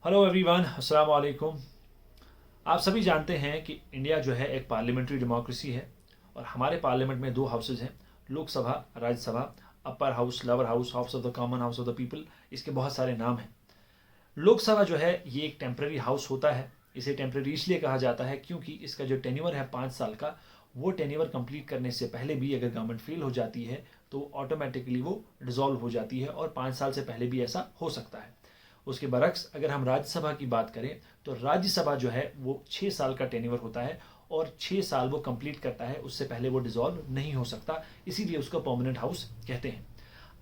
Hello everyone, अस्सलाम वालेकुम। आप सभी जानते हैं कि इंडिया जो है एक पार्लियामेंट्री डेमोक्रेसी है और हमारे पार्लियामेंट में दो हाउसेज हैं, Lok Sabha, Rajya Sabha, upper house, lower house, house of the common, house of the people. इसके बहुत सारे नाम हैं। लोकसभा जो है ये एक टेम्प्रेरी हाउस होता है। इसे टेम्प्रेरी इसलिए कहा जाता है क्योंकि इसका जो टेन्योर है 5 साल का, वो टेन्योर कंप्लीट करने से पहले भी अगर गवर्नमेंट फेल हो जाती है तो ऑटोमेटिकली वो डिसॉल्व हो जाती है और 5 साल से पहले भी ऐसा हो सकता है। उसके बरक्स अगर हम राज्यसभा की बात करें तो राज्यसभा जो है वो 6 साल का टेन्योर होता है और 6 साल वो कंप्लीट करता है, उससे पहले वो डिसॉल्व नहीं हो सकता, इसीलिए उसको परमानेंट हाउस कहते हैं।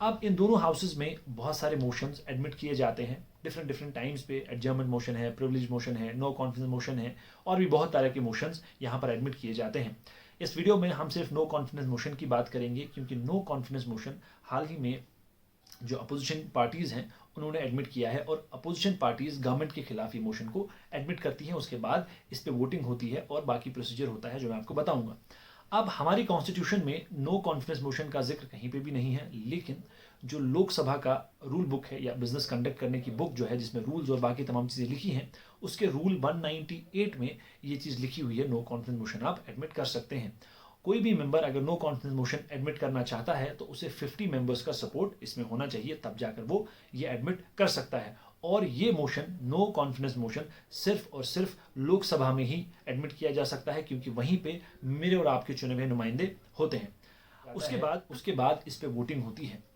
अब इन दोनों हाउसेज में बहुत सारे मोशंस एडमिट किए जाते हैं डिफरेंट डिफरेंट टाइम्स पे। एडजर्नमेंट मोशन है, प्रिविलेज मोशन है, नो कॉन्फिडेंस मोशन है और भी बहुत तरह के मोशंस यहाँ पर एडमिट किए जाते हैं। इस वीडियो में हम सिर्फ नो कॉन्फिडेंस मोशन की बात करेंगे क्योंकि नो कॉन्फिडेंस मोशन हाल ही में जो अपोजिशन पार्टीज हैं उन्होंने एडमिट किया है और अपोजिशन पार्टीज गवर्नमेंट के खिलाफ ये मोशन को एडमिट करती हैं। उसके बाद इस पे वोटिंग होती है और बाकी प्रोसीजर होता है जो मैं आपको बताऊंगा। अब हमारी कॉन्स्टिट्यूशन में नो कॉन्फिडेंस मोशन का जिक्र कहीं पे भी नहीं है, लेकिन जो लोकसभा का रूल बुक है या बिजनेस कंडक्ट करने की बुक जो है जिसमें रूल्स और बाकी तमाम चीज़ें लिखी हैं, उसके रूल 198 में ये चीज़ लिखी हुई है, नो कॉन्फिडेंस मोशन आप एडमिट कर सकते हैं। कोई भी मेंबर अगर नो कॉन्फिडेंस मोशन एडमिट करना चाहता है तो उसे 50 मेंबर्स का सपोर्ट इसमें होना चाहिए, तब जाकर वो ये एडमिट कर सकता है। और ये मोशन, नो कॉन्फिडेंस मोशन, सिर्फ और सिर्फ लोकसभा में ही एडमिट किया जा सकता है क्योंकि वहीं पे मेरे और आपके चुने हुए नुमाइंदे होते हैं। उसके बाद इस पे वोटिंग होती है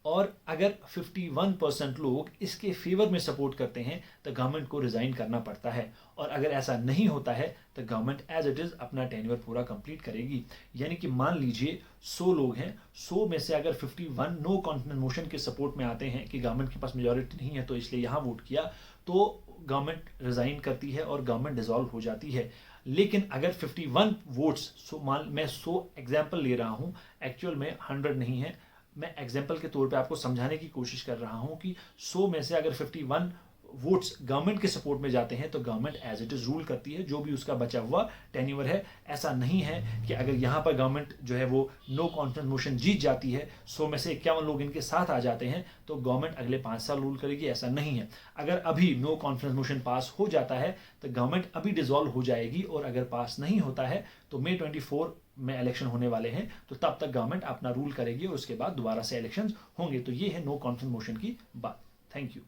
और अगर 51% लोग इसके फेवर में सपोर्ट करते हैं तो गवर्नमेंट को रिजाइन करना पड़ता है और अगर ऐसा नहीं होता है तो गवर्नमेंट एज इट इज अपना टेन्योर पूरा कंप्लीट करेगी। यानी कि मान लीजिए 100 लोग हैं, 100 में से अगर 51 नो कॉन्फिडेंस मोशन के सपोर्ट में आते हैं कि गवर्नमेंट के पास मेजोरिटी नहीं है तो इसलिए यहाँ वोट किया, तो गवर्नमेंट रिजाइन करती है और गवर्नमेंट डिसॉल्व हो जाती है। लेकिन अगर 51 वोट्स, मैं 100 एग्जाम्पल ले रहा हूँ, एक्चुअल में 100 नहीं है, मैं एग्जाम्पल के तौर पे आपको समझाने की कोशिश कर रहा हूं कि 100 में से अगर 51 वोट्स गवर्नमेंट के सपोर्ट में जाते हैं तो government as it is rule करती है, जो भी उसका बचा हुआ टेन्योर है। ऐसा नहीं है कि अगर यहाँ पर गवर्नमेंट जो है वो नो कॉन्फिडेंस मोशन जीत जाती है, 100 में से 51 लोग इनके साथ आ जाते हैं तो गवर्नमेंट अगले 5 साल रूल करेगी, ऐसा नहीं है। अगर अभी नो कॉन्फिडेंस मोशन पास हो जाता है तो गवर्नमेंट अभी डिसॉल्व हो जाएगी और अगर पास नहीं होता है तो May 24 में इलेक्शन होने वाले हैं, तो तब तक गवर्नमेंट अपना रूल करेगी और उसके बाद दोबारा से इलेक्शंस होंगे। तो ये है नो कॉन्फिडेंस मोशन की बात। Thank you.